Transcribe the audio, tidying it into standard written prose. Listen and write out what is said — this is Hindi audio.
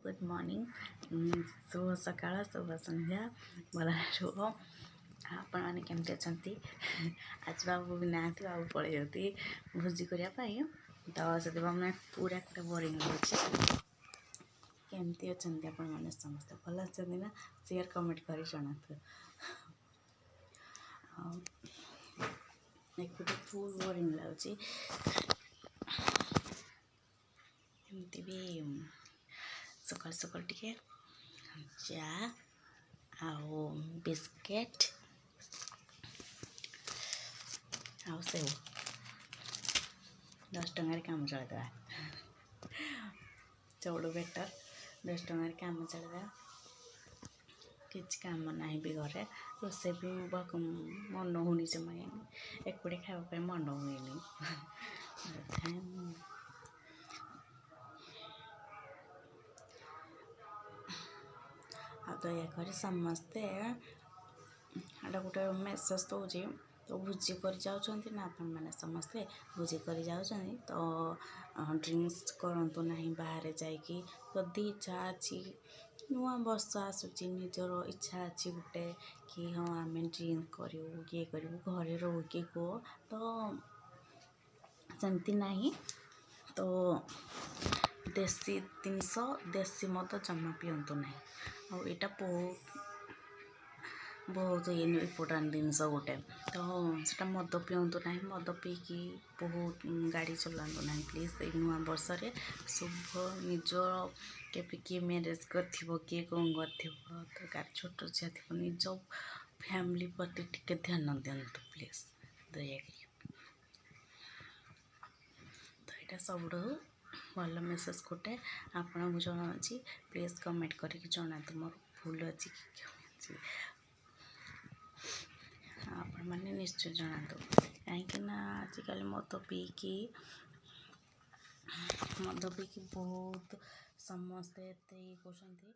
गुड मॉर्निंग शुभ सकाळ शुभ संध्या भल रुह आपण मैंने केमती अच्छा आज बाबू भी ना बाबू पड़े जाती भोजी करने तो से मैंने पूरा गोटे बोरिंग रोचे केमती अच्छा आपण मैंने समस्त भल अच्छा ना शेयर कमेंट कर जनातु एक फुल बोरिंग लगे एमती भी सकाल सकाल टिके चा आओ बिस्केट आओ सेव 10 टंकार काम चलदा चौड़ बेटर 10 टंकार काम चलदा किसी काम ना भी घरे रोसे भी मन होनी से एकुटे खावाई मन हुए दयाकर समस्ते एटा गोटे मेसेज दूसरी तो भोजी कर जाऊँच ना आपण मैंने समस्ते भोजी कर जाऊँ तो ड्रिंक्स करूँ ना बाहर जाकि जदि इच्छा अच्छी नुआ वर्ष आसूची निजर इच्छा अच्छी गोटे कि हाँ आम ड्रिंक करूँ किए करूँ घरे रो कि कह तो सेमती नहीं तो देसी जिनस देसी मद जमा पिंतु ना और यहाँ बहुत इम्पोर्टाट जिनस गोटे तो सेटा मद पिंतु ना मद पीकी बहुत गाड़ी चलातु ना प्लीज नुआ वर्ष शुभ निज के किए मैरेज कर किए कौन कर छोट झी थी निज फैमिली प्रति टिके ध्यान दिंतु प्लीज दयाकि तो यहाँ सब भल मेसेज गोटे आपन को जनावि प्लीज कमेंट करके जनातु मोर भूल अच्छी कि आपण मैंने निश्चय जनातु कहीं आजिकल मद पीकी बहुत समस्ते ये कहते